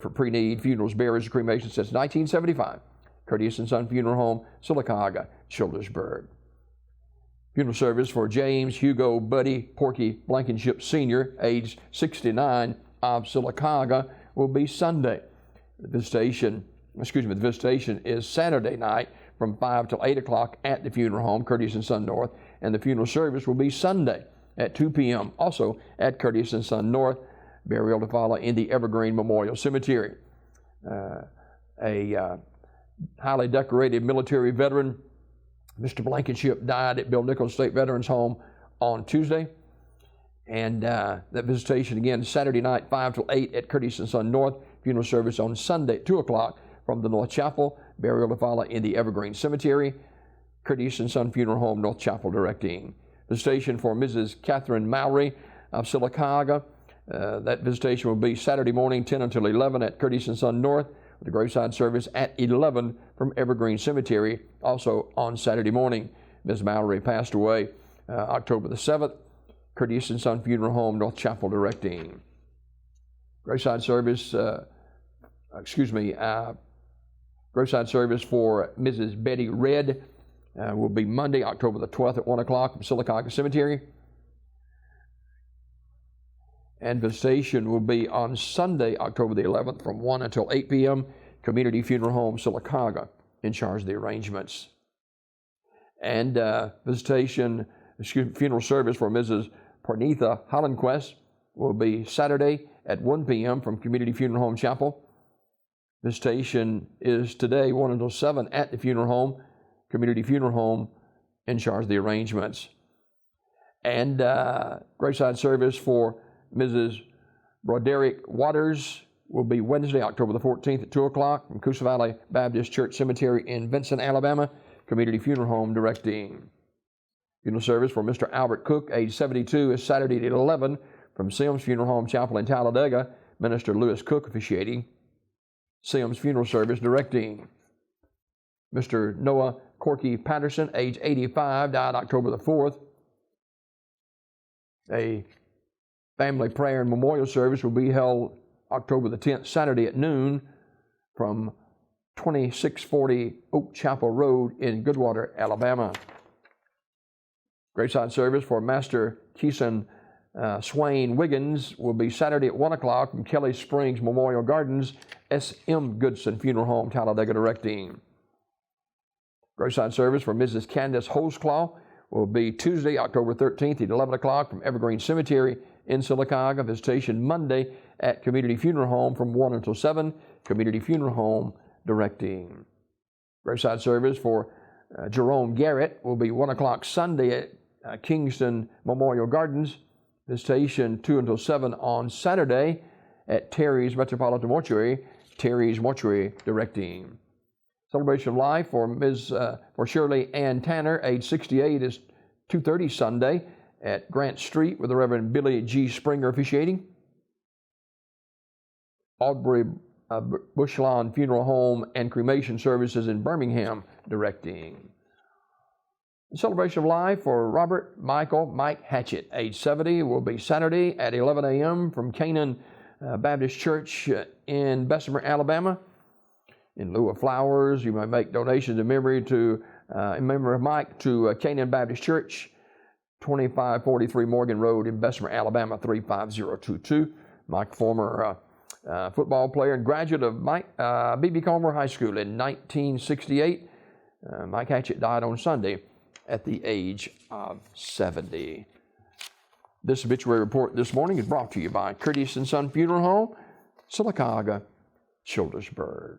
for pre-need funerals, burials, and cremation since 1975. Curtis and Son Funeral Home, Sylacauga, Childersburg. Funeral service for James Hugo Buddy Porky Blankenship Sr., age 69, of Sylacauga, will be Sunday. The visitation is Saturday night from 5 till 8 o'clock at the funeral home, Curtis and Son North, and the funeral service will be Sunday at 2 p.m., also at Curtis and Son North, burial to follow in the Evergreen Memorial Cemetery. A highly decorated military veteran, Mr. Blankenship, died at Bill Nichols State Veterans Home on Tuesday. And that visitation again Saturday night, 5 till 8 at Curtis and Son North. Funeral service on Sunday at 2 o'clock from the North Chapel. Burial to follow in the Evergreen Cemetery. Curtis and Son Funeral Home, North Chapel, directing. Visitation for Mrs. Catherine Mowry of Sylacauga. That visitation will be Saturday morning, 10 until 11 at Curtis and Son North, with the graveside service at 11 from Evergreen Cemetery, also on Saturday morning. Ms. Mowry passed away October the 7th. Curtis and Son Funeral Home, North Chapel, directing. Graveside service, graveside service for Mrs. Betty Red will be Monday, October the 12th at 1 o'clock from Sylacauga Cemetery. And visitation will be on Sunday, October the 11th from 1 until 8 p.m. Community Funeral Home, Sylacauga, in charge of the arrangements. And funeral service for Mrs. Parnitha Hollandquist will be Saturday at 1 p.m. from Community Funeral Home Chapel. Visitation is today, 1 until 7 at the funeral home, Community Funeral Home, in charge of the arrangements. And graveside service for Mrs. Broderick Waters will be Wednesday, October the 14th at 2 o'clock from Coosa Valley Baptist Church Cemetery in Vincent, Alabama, Community Funeral Home, directing. Funeral service for Mr. Albert Cook, age 72, is Saturday at 11 from Sims Funeral Home Chapel in Talladega, Minister Lewis Cook officiating. Sims Funeral Service directing. Mr. Noah Corky Patterson, age 85, died October the 4th. A family prayer and memorial service will be held October the 10th, Saturday at noon from 2640 Oak Chapel Road in Goodwater, Alabama. Graveside service for Master Keeson Swain Wiggins will be Saturday at 1 o'clock from Kelly Springs Memorial Gardens, S.M. Goodson Funeral Home, Talladega, directing. Graveside service for Mrs. Candace Holsclaw will be Tuesday, October 13th at 11 o'clock from Evergreen Cemetery in Sylacauga. Visitation Monday at Community Funeral Home from 1 until 7, Community Funeral Home, directing. Graveside service for Jerome Garrett will be 1 o'clock Sunday at Kingston Memorial Gardens. Visitation 2 until 7 on Saturday at Terry's Metropolitan Mortuary, Terry's Mortuary, directing. Celebration of life for for Shirley Ann Tanner, age 68, is 2:30 Sunday at Grant Street with the Reverend Billy G. Springer officiating. Aubrey Bushlawn Funeral Home and Cremation Services in Birmingham, directing. The celebration of life for Robert Mike Hatchett, age 70, will be Saturday at 11 a.m. from Canaan Baptist Church in Bessemer, Alabama. In lieu of flowers, you may make donations in memory of Mike to Canaan Baptist Church, 2543 Morgan Road in Bessemer, Alabama, 35022. Mike, former football player and graduate of B.B. Comer High School in 1968. Mike Hatchett died on Sunday at the age of 70. This obituary report this morning is brought to you by Curtis and Son Funeral Home, Sylacauga, Childersburg.